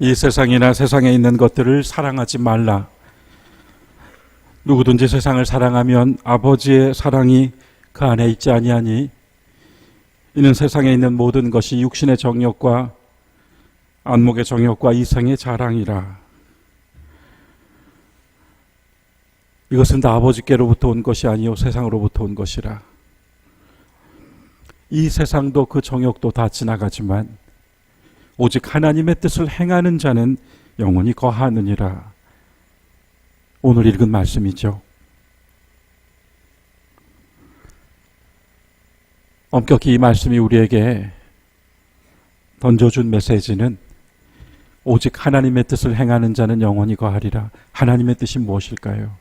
이 세상이나 세상에 있는 것들을 사랑하지 말라. 누구든지 세상을 사랑하면 아버지의 사랑이 그 안에 있지 아니하니 이는 세상에 있는 모든 것이 육신의 정욕과 안목의 정욕과 이생의 자랑이라. 이것은 다 아버지께로부터 온 것이 아니요 세상으로부터 온 것이라. 이 세상도 그 정욕도 다 지나가지만 오직 하나님의 뜻을 행하는 자는 영원히 거하느니라. 오늘 읽은 말씀이죠. 엄격히 이 말씀이 우리에게 던져준 메시지는 오직 하나님의 뜻을 행하는 자는 영원히 거하리라. 하나님의 뜻이 무엇일까요?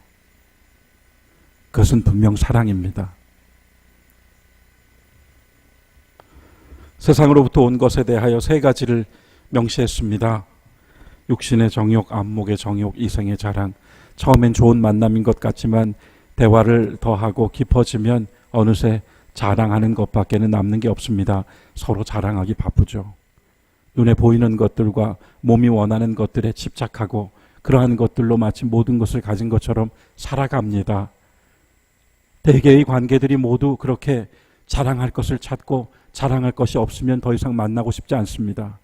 그것은 분명 사랑입니다. 세상으로부터 온 것에 대하여 세 가지를 명시했습니다. 육신의 정욕, 안목의 정욕, 이생의 자랑. 처음엔 좋은 만남인 것 같지만 대화를 더하고 깊어지면 어느새 자랑하는 것밖에는 남는 게 없습니다. 서로 자랑하기 바쁘죠. 눈에 보이는 것들과 몸이 원하는 것들에 집착하고 그러한 것들로 마치 모든 것을 가진 것처럼 살아갑니다. 대개의 관계들이 모두 그렇게 자랑할 것을 찾고 자랑할 것이 없으면 더 이상 만나고 싶지 않습니다.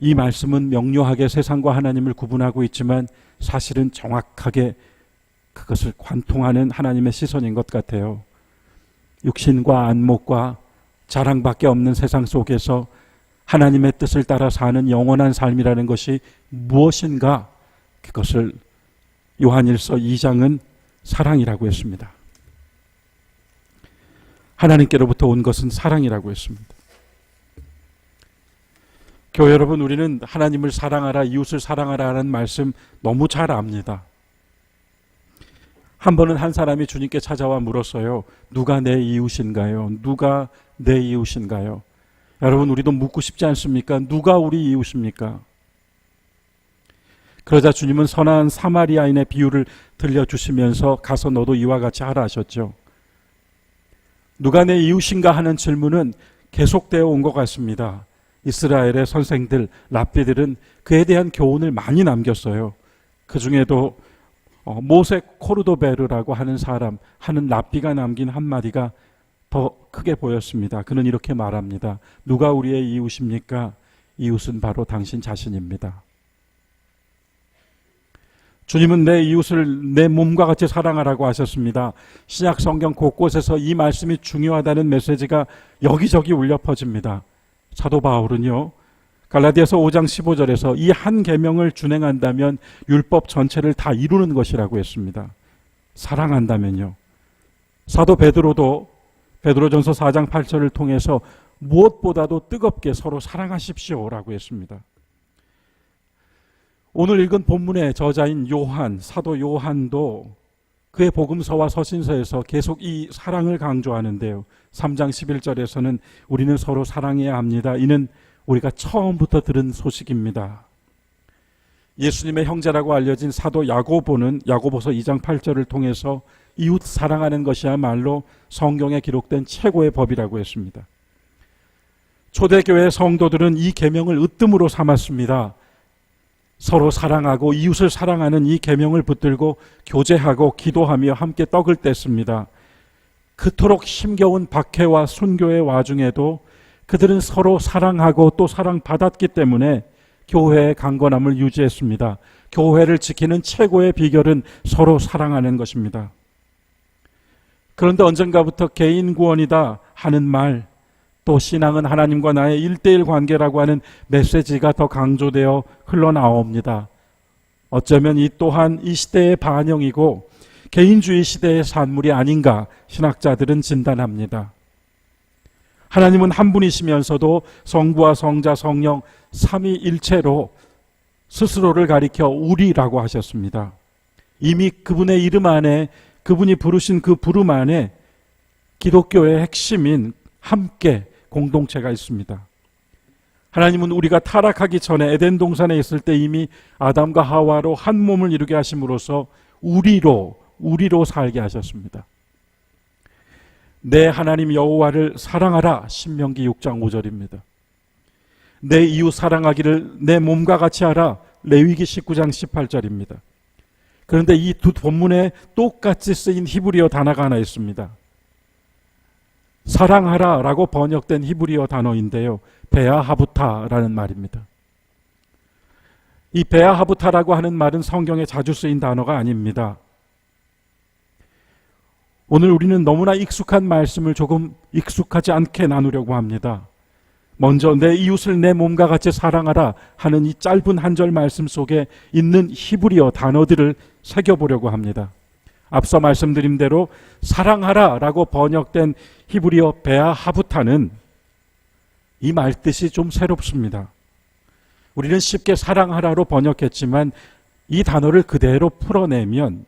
이 말씀은 명료하게 세상과 하나님을 구분하고 있지만 사실은 정확하게 그것을 관통하는 하나님의 시선인 것 같아요. 육신과 안목과 자랑밖에 없는 세상 속에서 하나님의 뜻을 따라 사는 영원한 삶이라는 것이 무엇인가? 그것을 요한일서 2장은 사랑이라고 했습니다. 하나님께로부터 온 것은 사랑이라고 했습니다. 교회 여러분, 우리는 하나님을 사랑하라, 이웃을 사랑하라 하는 말씀 너무 잘 압니다. 한 번은 한 사람이 주님께 찾아와 물었어요. 누가 내 이웃인가요? 누가 내 이웃인가요? 여러분, 우리도 묻고 싶지 않습니까? 누가 우리 이웃입니까? 그러자 주님은 선한 사마리아인의 비유를 들려주시면서 가서 너도 이와 같이 하라 하셨죠. 누가 내 이웃인가 하는 질문은 계속되어 온 것 같습니다. 이스라엘의 선생들, 랍비들은 그에 대한 교훈을 많이 남겼어요. 그 중에도 모세 코르도베르라고 하는 사람, 하는 랍비가 남긴 한마디가 더 크게 보였습니다. 그는 이렇게 말합니다. 누가 우리의 이웃입니까? 이웃은 바로 당신 자신입니다. 주님은 내 이웃을 내 몸과 같이 사랑하라고 하셨습니다. 신약 성경 곳곳에서 이 말씀이 중요하다는 메시지가 여기저기 울려 퍼집니다. 사도 바울은요, 갈라디아서 5장 15절에서 이 한 계명을 준행한다면 율법 전체를 다 이루는 것이라고 했습니다. 사랑한다면요. 사도 베드로도 베드로전서 4장 8절을 통해서 무엇보다도 뜨겁게 서로 사랑하십시오라고 했습니다. 오늘 읽은 본문의 저자인 요한, 사도 요한도 그의 복음서와 서신서에서 계속 이 사랑을 강조하는데요. 3장 11절에서는 우리는 서로 사랑해야 합니다. 이는 우리가 처음부터 들은 소식입니다. 예수님의 형제라고 알려진 사도 야고보는 야고보서 2장 8절을 통해서 이웃 사랑하는 것이야말로 성경에 기록된 최고의 법이라고 했습니다. 초대교회 성도들은 이 계명을 으뜸으로 삼았습니다. 서로 사랑하고 이웃을 사랑하는 이 계명을 붙들고 교제하고 기도하며 함께 떡을 뗐습니다. 그토록 힘겨운 박해와 순교의 와중에도 그들은 서로 사랑하고 또 사랑받았기 때문에 교회의 강건함을 유지했습니다. 교회를 지키는 최고의 비결은 서로 사랑하는 것입니다. 그런데 언젠가부터 개인 구원이다 하는 말, 또 신앙은 하나님과 나의 1:1 관계라고 하는 메시지가 더 강조되어 흘러나옵니다. 어쩌면 이 또한 이 시대의 반영이고 개인주의 시대의 산물이 아닌가 신학자들은 진단합니다. 하나님은 한 분이시면서도 성부와 성자, 성령 삼위일체로 스스로를 가리켜 우리라고 하셨습니다. 이미 그분의 이름 안에, 그분이 부르신 그 부름 안에 기독교의 핵심인 함께 공동체가 있습니다. 하나님은 우리가 타락하기 전에 에덴 동산에 있을 때 이미 아담과 하와로 한 몸을 이루게 하심으로써 우리로 살게 하셨습니다. 내 하나님 여호와를 사랑하라, 신명기 6장 5절입니다. 내 이웃 사랑하기를 내 몸과 같이 하라. 레위기 19장 18절입니다. 그런데 이 두 본문에 똑같이 쓰인 히브리어 단어가 하나 있습니다. 사랑하라 라고 번역된 히브리어 단어인데요, 베아하부타라는 말입니다. 이 베아하부타라고 하는 말은 성경에 자주 쓰인 단어가 아닙니다. 오늘 우리는 너무나 익숙한 말씀을 조금 익숙하지 않게 나누려고 합니다. 먼저 내 이웃을 내 몸과 같이 사랑하라 하는 이 짧은 한 절 말씀 속에 있는 히브리어 단어들을 새겨보려고 합니다. 앞서 말씀드린 대로 사랑하라 라고 번역된 히브리어 베아하부타는 이 말뜻이 좀 새롭습니다. 우리는 쉽게 사랑하라로 번역했지만 이 단어를 그대로 풀어내면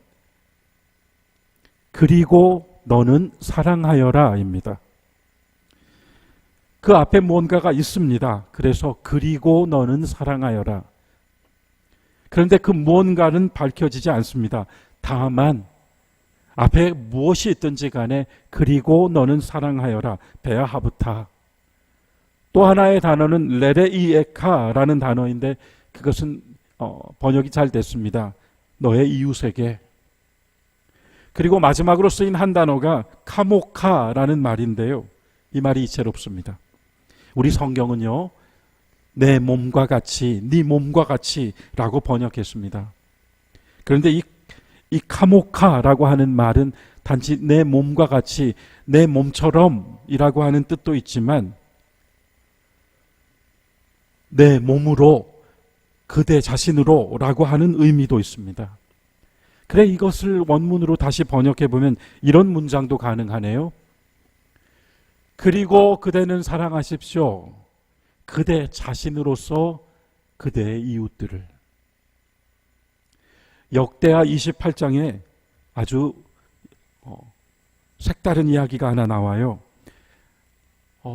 그리고 너는 사랑하여라 입니다. 그 앞에 뭔가가 있습니다. 그래서 그리고 너는 사랑하여라. 그런데 그 무언가는 밝혀지지 않습니다. 다만 앞에 무엇이 있든지 간에 그리고 너는 사랑하여라, 베아하부타. 또 하나의 단어는 레레이에카라는 단어인데 그것은 번역이 잘 됐습니다. 너의 이웃에게. 그리고 마지막으로 쓰인 한 단어가 카모카라는 말인데요, 이 말이 이채롭습니다. 우리 성경은요, 내 몸과 같이, 네 몸과 같이 라고 번역했습니다. 그런데 이 카모카라고 하는 말은 단지 내 몸과 같이, 내 몸처럼 이라고 하는 뜻도 있지만 내 몸으로, 그대 자신으로 라고 하는 의미도 있습니다. 그래, 이것을 원문으로 다시 번역해보면 이런 문장도 가능하네요. 그리고 그대는 사랑하십시오. 그대 자신으로서 그대의 이웃들을. 역대하 28장에 아주 색다른 이야기가 하나 나와요.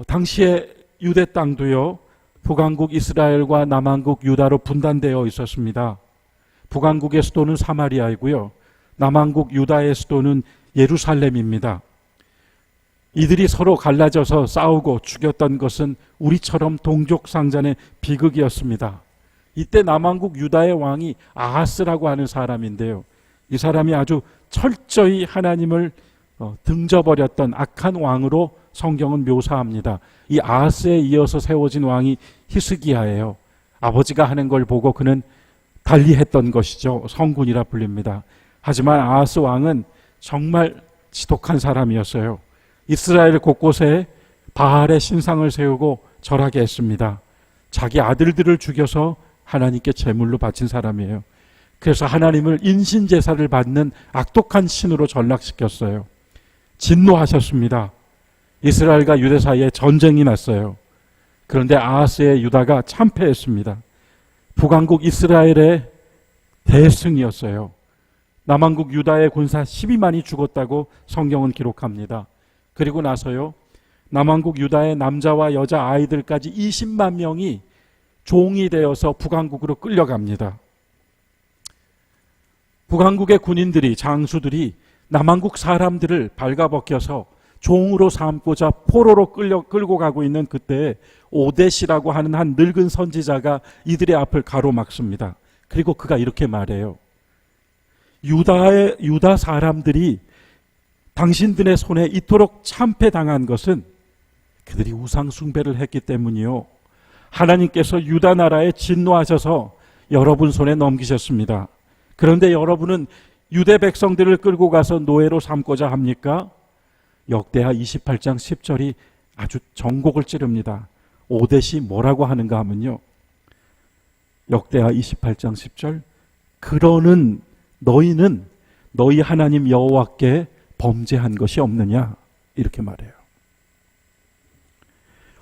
당시에 유대 땅도요, 북왕국 이스라엘과 남왕국 유다로 분단되어 있었습니다. 북왕국의 수도는 사마리아이고요, 남왕국 유다의 수도는 예루살렘입니다. 이들이 서로 갈라져서 싸우고 죽였던 것은 우리처럼 동족상잔의 비극이었습니다. 이때 남왕국 유다의 왕이 아하스라고 하는 사람인데요, 이 사람이 아주 철저히 하나님을 등져버렸던 악한 왕으로 성경은 묘사합니다. 이 아하스에 이어서 세워진 왕이 히스기야예요. 아버지가 하는 걸 보고 그는 달리했던 것이죠. 성군이라 불립니다. 하지만 아하스 왕은 정말 지독한 사람이었어요. 이스라엘 곳곳에 바알의 신상을 세우고 절하게 했습니다. 자기 아들들을 죽여서 하나님께 제물로 바친 사람이에요. 그래서 하나님을 인신제사를 받는 악독한 신으로 전락시켰어요. 진노하셨습니다. 이스라엘과 유대 사이에 전쟁이 났어요. 그런데 아하스의 유다가 참패했습니다. 북왕국 이스라엘의 대승이었어요. 남왕국 유다의 군사 12만이 죽었다고 성경은 기록합니다. 그리고 나서요, 남왕국 유다의 남자와 여자 아이들까지 20만 명이 종이 되어서 북왕국으로 끌려갑니다. 북왕국의 군인들이, 장수들이 남왕국 사람들을 발가벗겨서 종으로 삼고자 포로로 끌고 가고 있는 그때에 오뎃이라고 하는 한 늙은 선지자가 이들의 앞을 가로막습니다. 그리고 그가 이렇게 말해요. 유다 사람들이 당신들의 손에 이토록 참패당한 것은 그들이 우상 숭배를 했기 때문이요, 하나님께서 유다 나라에 진노하셔서 여러분 손에 넘기셨습니다. 그런데 여러분은 유대 백성들을 끌고 가서 노예로 삼고자 합니까? 역대하 28장 10절이 아주 정곡을 찌릅니다. 오뎃이 뭐라고 하는가 하면요, 역대하 28장 10절, 그러는 너희는 너희 하나님 여호와께 범죄한 것이 없느냐, 이렇게 말해요.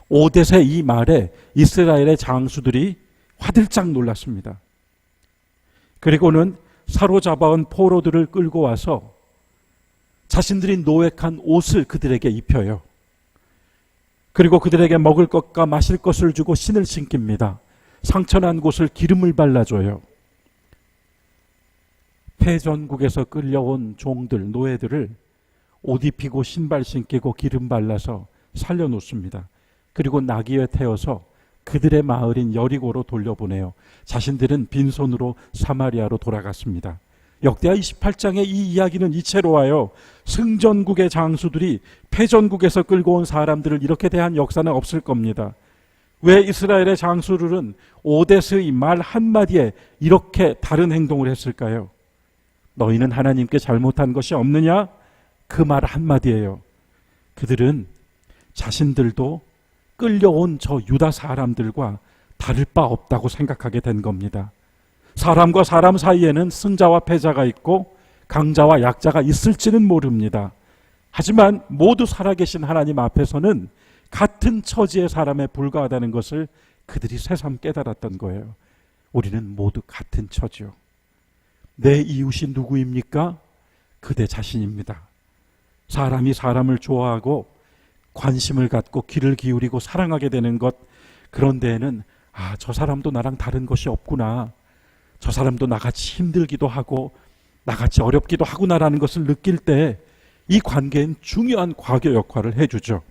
오뎃의 이 말에 이스라엘의 장수들이 화들짝 놀랐습니다. 그리고는 사로잡아온 포로들을 끌고 와서 자신들이 노획한 옷을 그들에게 입혀요. 그리고 그들에게 먹을 것과 마실 것을 주고 신을 신깁니다. 상처난 곳을 기름을 발라줘요. 패전국에서 끌려온 종들, 노예들을 옷 입히고 신발 신기고 기름 발라서 살려놓습니다. 그리고 나귀에 태워서 그들의 마을인 여리고로 돌려보내요. 자신들은 빈손으로 사마리아로 돌아갔습니다. 역대하 28장의 이 이야기는 이채로 와요. 승전국의 장수들이 패전국에서 끌고 온 사람들을 이렇게 대한 역사는 없을 겁니다. 왜 이스라엘의 장수들은 오데스의 말 한마디에 이렇게 다른 행동을 했을까요? 너희는 하나님께 잘못한 것이 없느냐? 그 말 한마디예요. 그들은 자신들도 끌려온 저 유다 사람들과 다를 바 없다고 생각하게 된 겁니다. 사람과 사람 사이에는 승자와 패자가 있고 강자와 약자가 있을지는 모릅니다. 하지만 모두 살아계신 하나님 앞에서는 같은 처지의 사람에 불과하다는 것을 그들이 새삼 깨달았던 거예요. 우리는 모두 같은 처지요. 내 이웃이 누구입니까? 그대 자신입니다. 사람이 사람을 좋아하고 관심을 갖고 귀를 기울이고 사랑하게 되는 것, 그런 데에는 저 사람도 나랑 다른 것이 없구나, 저 사람도 나같이 힘들기도 하고 나같이 어렵기도 하구나라는 것을 느낄 때 이 관계엔 중요한 과교 역할을 해주죠.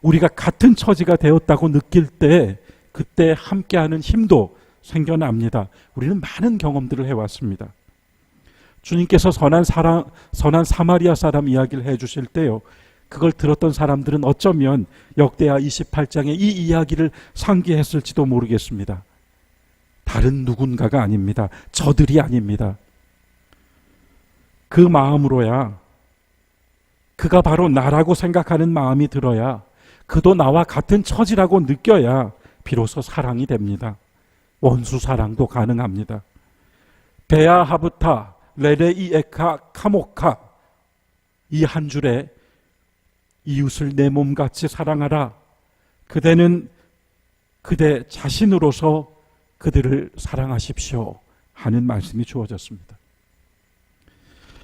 우리가 같은 처지가 되었다고 느낄 때 그때 함께하는 힘도 생겨납니다. 우리는 많은 경험들을 해왔습니다. 주님께서 선한 사마리아 사람 이야기를 해주실 때요, 그걸 들었던 사람들은 어쩌면 역대하 28장의 이 이야기를 상기했을지도 모르겠습니다. 다른 누군가가 아닙니다. 저들이 아닙니다. 그 마음으로야, 그가 바로 나라고 생각하는 마음이 들어야, 그도 나와 같은 처지라고 느껴야 비로소 사랑이 됩니다. 원수 사랑도 가능합니다. 베아 하브타 레레이 에카 카모카, 이 한 줄에 이웃을 내 몸같이 사랑하라. 그대는 그대 자신으로서 그들을 사랑하십시오 하는 말씀이 주어졌습니다.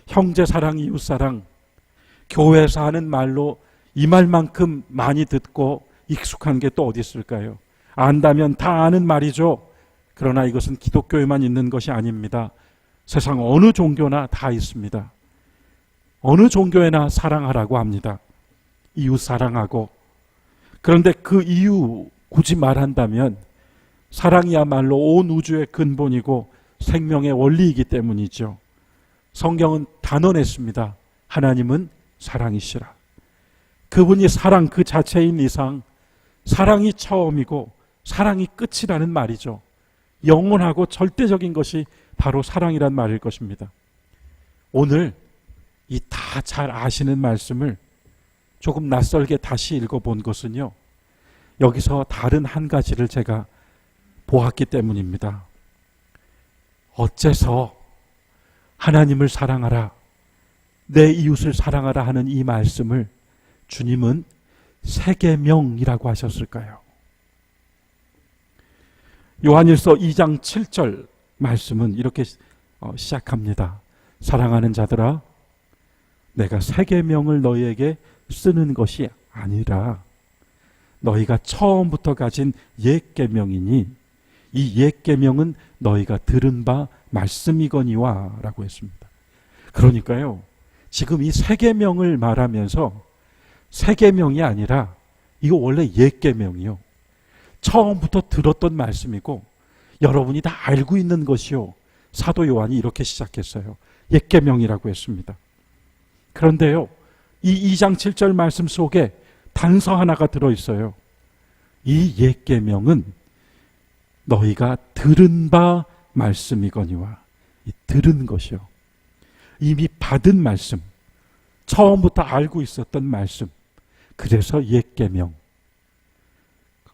형제 사랑, 이웃 사랑, 교회에서 하는 말로 이 말만큼 많이 듣고 익숙한 게 또 어디 있을까요? 안다면 다 아는 말이죠. 그러나 이것은 기독교에만 있는 것이 아닙니다. 세상 어느 종교나 다 있습니다. 어느 종교에나 사랑하라고 합니다. 이웃 사랑하고. 그런데 그 이유 굳이 말한다면 사랑이야말로 온 우주의 근본이고 생명의 원리이기 때문이죠. 성경은 단언했습니다. 하나님은 사랑이시라. 그분이 사랑 그 자체인 이상 사랑이 처음이고 사랑이 끝이라는 말이죠. 영원하고 절대적인 것이 바로 사랑이란 말일 것입니다. 오늘 이 다 잘 아시는 말씀을 조금 낯설게 다시 읽어본 것은요, 여기서 다른 한 가지를 제가 보았기 때문입니다. 어째서 하나님을 사랑하라, 내 이웃을 사랑하라 하는 이 말씀을 주님은 세계명이라고 하셨을까요? 요한일서 2장 7절 말씀은 이렇게 시작합니다. 사랑하는 자들아, 내가 세계명을 너희에게 쓰는 것이 아니라 너희가 처음부터 가진 옛 계명이니 이 옛 계명은 너희가 들은 바 말씀이거니와 라고 했습니다. 그러니까요, 지금 이 새 계명을 말하면서 새 계명이 아니라 이거 원래 옛 계명이요, 처음부터 들었던 말씀이고 여러분이 다 알고 있는 것이요, 사도 요한이 이렇게 시작했어요. 옛 계명이라고 했습니다. 그런데요, 이 2장 7절 말씀 속에 단서 하나가 들어있어요. 이 옛 계명은 너희가 들은 바 말씀이거니와. 이 들은 것이요, 이미 받은 말씀, 처음부터 알고 있었던 말씀, 그래서 옛 계명.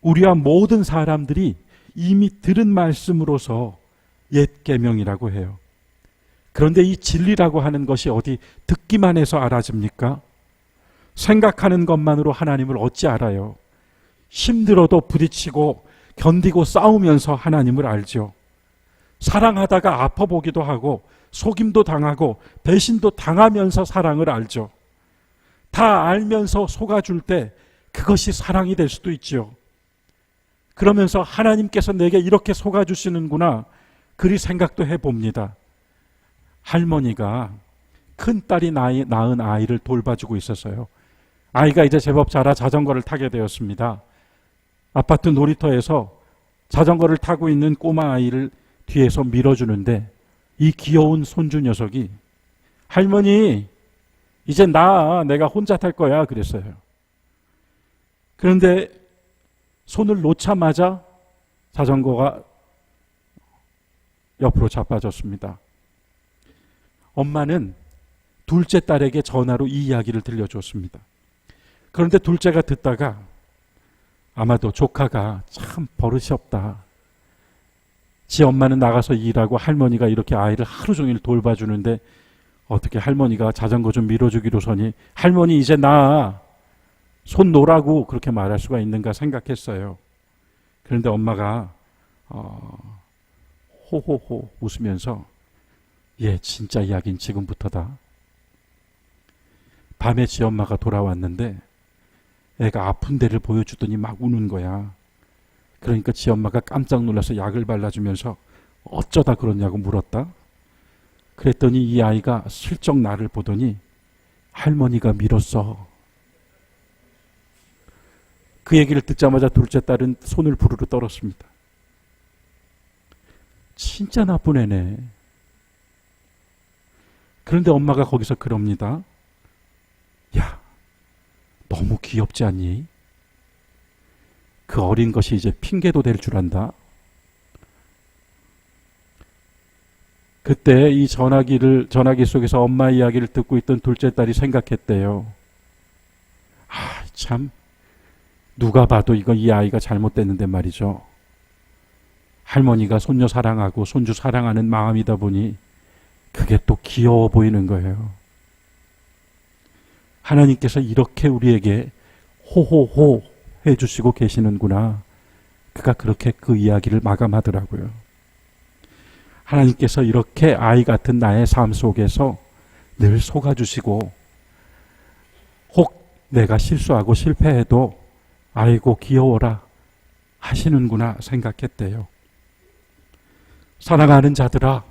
우리와 모든 사람들이 이미 들은 말씀으로서 옛 계명이라고 해요. 그런데 이 진리라고 하는 것이 어디 듣기만 해서 알아집니까? 생각하는 것만으로 하나님을 어찌 알아요? 힘들어도 부딪히고 견디고 싸우면서 하나님을 알죠. 사랑하다가 아파보기도 하고 속임도 당하고 배신도 당하면서 사랑을 알죠. 다 알면서 속아줄 때 그것이 사랑이 될 수도 있죠. 그러면서 하나님께서 내게 이렇게 속아주시는구나, 그리 생각도 해봅니다. 할머니가 큰딸이 낳은 아이를 돌봐주고 있었어요. 아이가 이제 제법 자라 자전거를 타게 되었습니다. 아파트 놀이터에서 자전거를 타고 있는 꼬마 아이를 뒤에서 밀어주는데 이 귀여운 손주 녀석이 할머니 이제 내가 혼자 탈 거야 그랬어요. 그런데 손을 놓자마자 자전거가 옆으로 자빠졌습니다. 엄마는 둘째 딸에게 전화로 이 이야기를 들려줬습니다. 그런데 둘째가 듣다가 아마도 조카가 참 버릇이 없다. 지 엄마는 나가서 일하고 할머니가 이렇게 아이를 하루 종일 돌봐주는데 어떻게 할머니가 자전거 좀 밀어주기로서니 할머니 이제 손 놓으라고 그렇게 말할 수가 있는가 생각했어요. 그런데 엄마가 호호호 웃으면서 진짜 이야기는 지금부터다. 밤에 지 엄마가 돌아왔는데 애가 아픈 데를 보여주더니 막 우는 거야. 그러니까 지 엄마가 깜짝 놀라서 약을 발라주면서 어쩌다 그러냐고 물었다. 그랬더니 이 아이가 슬쩍 나를 보더니 할머니가 밀었어. 그 얘기를 듣자마자 둘째 딸은 손을 부르르 떨었습니다. 진짜 나쁜 애네. 그런데 엄마가 거기서 그럽니다. 야, 너무 귀엽지 않니? 그 어린 것이 이제 핑계도 될 줄 안다. 그때 이 전화기 속에서 엄마 이야기를 듣고 있던 둘째 딸이 생각했대요. 참 누가 봐도 이 아이가 잘못됐는데 말이죠. 할머니가 손녀 사랑하고 손주 사랑하는 마음이다 보니 그게 또 귀여워 보이는 거예요. 하나님께서 이렇게 우리에게 호호호 해주시고 계시는구나. 그가 그렇게 그 이야기를 마감하더라고요. 하나님께서 이렇게 아이 같은 나의 삶 속에서 늘 속아주시고 혹 내가 실수하고 실패해도 아이고 귀여워라 하시는구나 생각했대요. 사랑하는 자들아,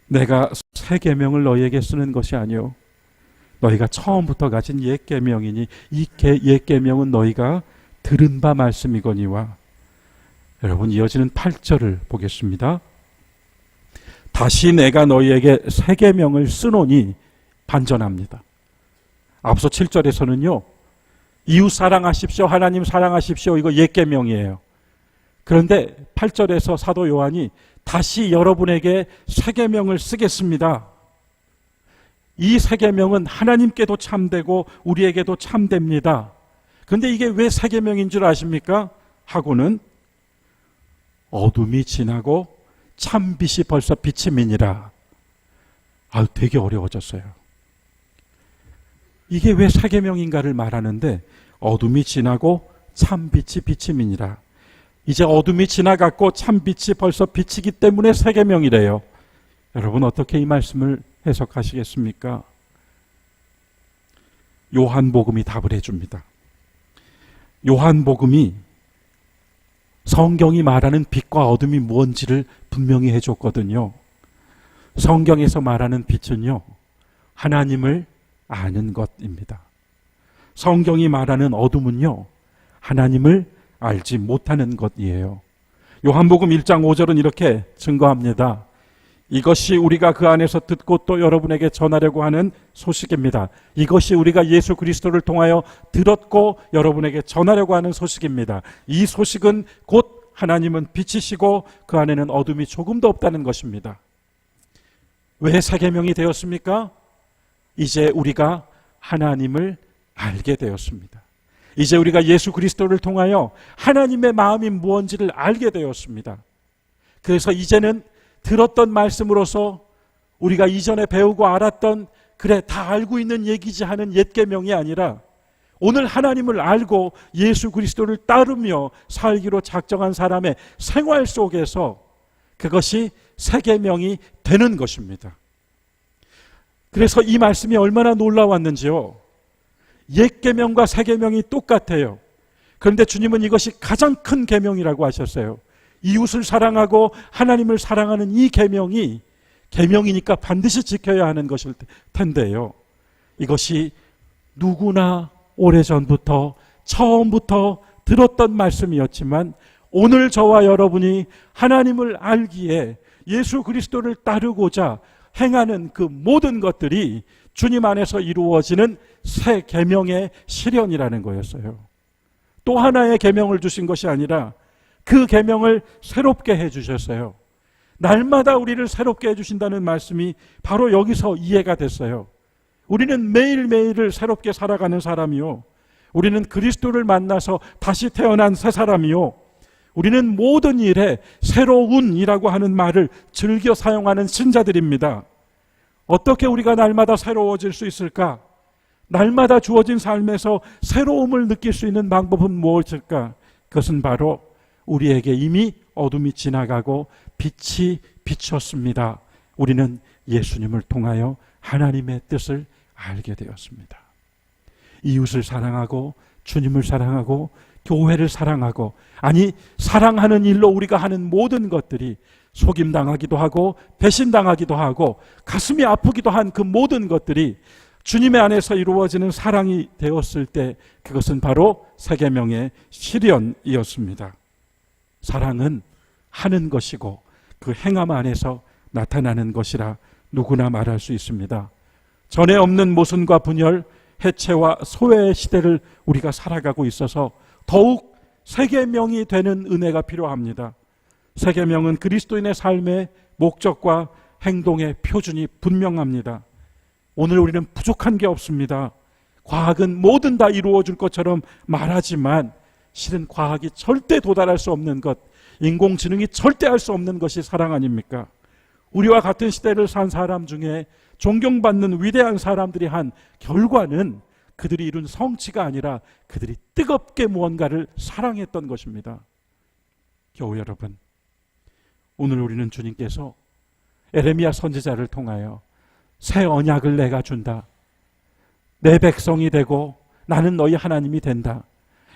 내가 새 계명을 너희에게 쓰는 것이 아니요 너희가 처음부터 가진 옛 계명이니 이 옛 계명은 너희가 들은 바 말씀이거니와. 여러분, 이어지는 8절을 보겠습니다. 다시 내가 너희에게 새 계명을 쓰노니 반전합니다. 앞서 7절에서는요 이웃 사랑하십시오, 하나님 사랑하십시오, 이거 옛 계명이에요. 그런데 8절에서 사도 요한이 다시 여러분에게 새 계명을 쓰겠습니다. 이 새 계명은 하나님께도 참되고 우리에게도 참됩니다. 그런데 이게 왜 새 계명인 줄 아십니까? 하고는 어둠이 지나고 참빛이 벌써 빛이 미니라. 되게 어려워졌어요. 이게 왜 새 계명인가를 말하는데 어둠이 지나고 참빛이 빛이 미니라. 이제 어둠이 지나갔고 참빛이 벌써 빛이기 때문에 새 계명이래요. 여러분 어떻게 이 말씀을 해석하시겠습니까? 요한복음이 답을 해줍니다. 요한복음이 성경이 말하는 빛과 어둠이 뭔지를 분명히 해줬거든요. 성경에서 말하는 빛은요 하나님을 아는 것입니다. 성경이 말하는 어둠은요 하나님을 알지 못하는 것이에요. 요한복음 1장 5절은 이렇게 증거합니다. 이것이 우리가 그 안에서 듣고 또 여러분에게 전하려고 하는 소식입니다. 이것이 우리가 예수 그리스도를 통하여 들었고 여러분에게 전하려고 하는 소식입니다. 이 소식은 곧 하나님은 빛이시고 그 안에는 어둠이 조금도 없다는 것입니다. 왜 새 계명이 되었습니까? 이제 우리가 하나님을 알게 되었습니다. 이제 우리가 예수 그리스도를 통하여 하나님의 마음이 무엇인지를 알게 되었습니다. 그래서 이제는 들었던 말씀으로서 우리가 이전에 배우고 알았던 그래 다 알고 있는 얘기지 하는 옛 계명이 아니라 오늘 하나님을 알고 예수 그리스도를 따르며 살기로 작정한 사람의 생활 속에서 그것이 새 계명이 되는 것입니다. 그래서 이 말씀이 얼마나 놀라웠는지요. 옛 계명과 새 계명이 똑같아요. 그런데 주님은 이것이 가장 큰 계명이라고 하셨어요. 이웃을 사랑하고 하나님을 사랑하는 이 계명이 계명이니까 반드시 지켜야 하는 것일 텐데요. 이것이 누구나 오래전부터 처음부터 들었던 말씀이었지만 오늘 저와 여러분이 하나님을 알기에 예수 그리스도를 따르고자 행하는 그 모든 것들이 주님 안에서 이루어지는 새 계명의 실현이라는 거였어요. 또 하나의 계명을 주신 것이 아니라 그 계명을 새롭게 해주셨어요. 날마다 우리를 새롭게 해주신다는 말씀이 바로 여기서 이해가 됐어요. 우리는 매일매일을 새롭게 살아가는 사람이요, 우리는 그리스도를 만나서 다시 태어난 새 사람이요, 우리는 모든 일에 새로운이라고 하는 말을 즐겨 사용하는 신자들입니다. 어떻게 우리가 날마다 새로워질 수 있을까? 날마다 주어진 삶에서 새로움을 느낄 수 있는 방법은 무엇일까? 그것은 바로 우리에게 이미 어둠이 지나가고 빛이 비쳤습니다. 우리는 예수님을 통하여 하나님의 뜻을 알게 되었습니다. 이웃을 사랑하고 주님을 사랑하고 교회를 사랑하고, 아니 사랑하는 일로 우리가 하는 모든 것들이 속임당하기도 하고 배신당하기도 하고 가슴이 아프기도 한 그 모든 것들이 주님의 안에서 이루어지는 사랑이 되었을 때 그것은 바로 새 계명의 실현이었습니다. 사랑은 하는 것이고 그 행함 안에서 나타나는 것이라 누구나 말할 수 있습니다. 전에 없는 모순과 분열, 해체와 소외의 시대를 우리가 살아가고 있어서 더욱 새 계명이 되는 은혜가 필요합니다. 새 계명은 그리스도인의 삶의 목적과 행동의 표준이 분명합니다. 오늘 우리는 부족한 게 없습니다. 과학은 뭐든 다 이루어 줄 것처럼 말하지만 실은 과학이 절대 도달할 수 없는 것, 인공지능이 절대 할 수 없는 것이 사랑 아닙니까? 우리와 같은 시대를 산 사람 중에 존경받는 위대한 사람들이 한 결과는 그들이 이룬 성취가 아니라 그들이 뜨겁게 무언가를 사랑했던 것입니다. 교우 여러분, 오늘 우리는 주님께서 에레미야 선지자를 통하여 새 언약을 내가 준다, 내 백성이 되고 나는 너희 하나님이 된다.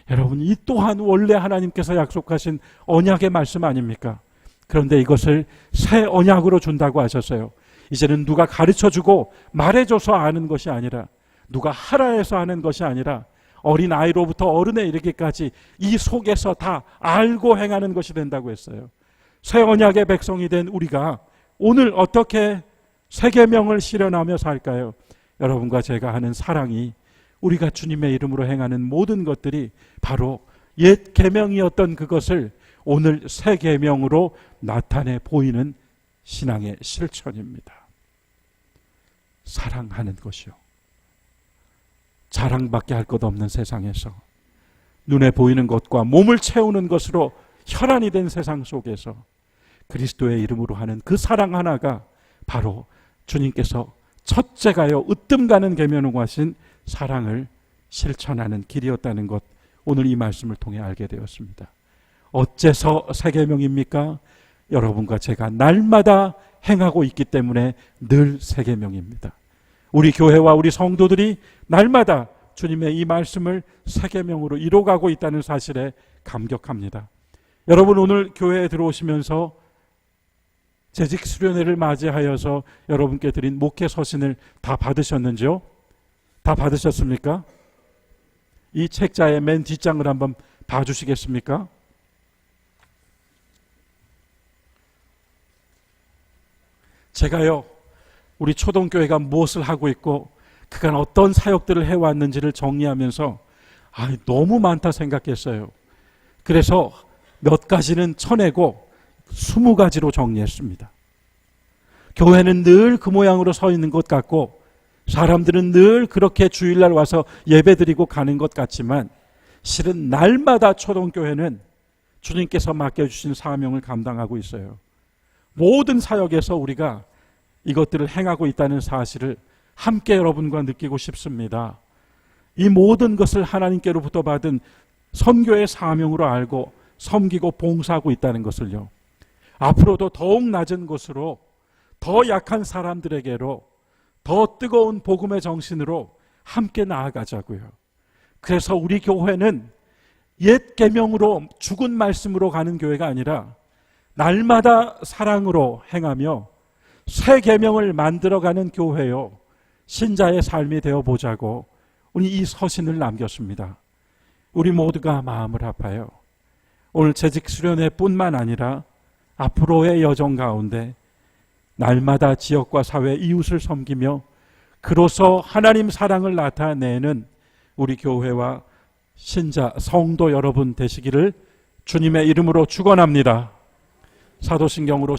여러분, 이 또한 원래 하나님께서 약속하신 언약의 말씀 아닙니까? 그런데 이것을 새 언약으로 준다고 하셨어요. 이제는 누가 가르쳐주고 말해줘서 아는 것이 아니라, 누가 하라 해서 하는 것이 아니라, 어린 아이로부터 어른에 이르기까지 이 속에서 다 알고 행하는 것이 된다고 했어요. 새 언약의 백성이 된 우리가 오늘 어떻게 새 계명을 실현하며 살까요? 여러분과 제가 하는 사랑이, 우리가 주님의 이름으로 행하는 모든 것들이 바로 옛 계명이었던 그것을 오늘 새 계명으로 나타내 보이는 신앙의 실천입니다. 사랑하는 것이요, 자랑밖에 할 것 없는 세상에서, 눈에 보이는 것과 몸을 채우는 것으로 혈안이 된 세상 속에서 그리스도의 이름으로 하는 그 사랑 하나가 바로 주님께서 첫째가요 으뜸 가는 계명으로 하신 사랑을 실천하는 길이었다는 것, 오늘 이 말씀을 통해 알게 되었습니다. 어째서 새 계명입니까? 여러분과 제가 날마다 행하고 있기 때문에 늘 새 계명입니다. 우리 교회와 우리 성도들이 날마다 주님의 이 말씀을 새 계명으로 이뤄가고 있다는 사실에 감격합니다. 여러분, 오늘 교회에 들어오시면서 재직 수련회를 맞이하여서 여러분께 드린 목회 서신을 다 받으셨는지요? 다 받으셨습니까? 이 책자의 맨 뒷장을 한번 봐주시겠습니까? 제가요, 우리 초동교회가 무엇을 하고 있고 그간 어떤 사역들을 해왔는지를 정리하면서 너무 많다 생각했어요. 그래서 몇 가지는 쳐내고 20가지로 정리했습니다. 교회는 늘 그 모양으로 서 있는 것 같고 사람들은 늘 그렇게 주일날 와서 예배드리고 가는 것 같지만 실은 날마다 초동교회는 주님께서 맡겨주신 사명을 감당하고 있어요. 모든 사역에서 우리가 이것들을 행하고 있다는 사실을 함께 여러분과 느끼고 싶습니다. 이 모든 것을 하나님께로부터 받은 선교의 사명으로 알고 섬기고 봉사하고 있다는 것을요, 앞으로도 더욱 낮은 곳으로, 더 약한 사람들에게로, 더 뜨거운 복음의 정신으로 함께 나아가자고요. 그래서 우리 교회는 옛 계명으로 죽은 말씀으로 가는 교회가 아니라 날마다 사랑으로 행하며 새 계명을 만들어가는 교회요, 신자의 삶이 되어보자고 우리 이 서신을 남겼습니다. 우리 모두가 마음을 아파요. 오늘 재직 수련회뿐만 아니라 앞으로의 여정 가운데 날마다 지역과 사회, 이웃을 섬기며 그로써 하나님 사랑을 나타내는 우리 교회와 신자, 성도 여러분 되시기를 주님의 이름으로 축원합니다. 사도신경으로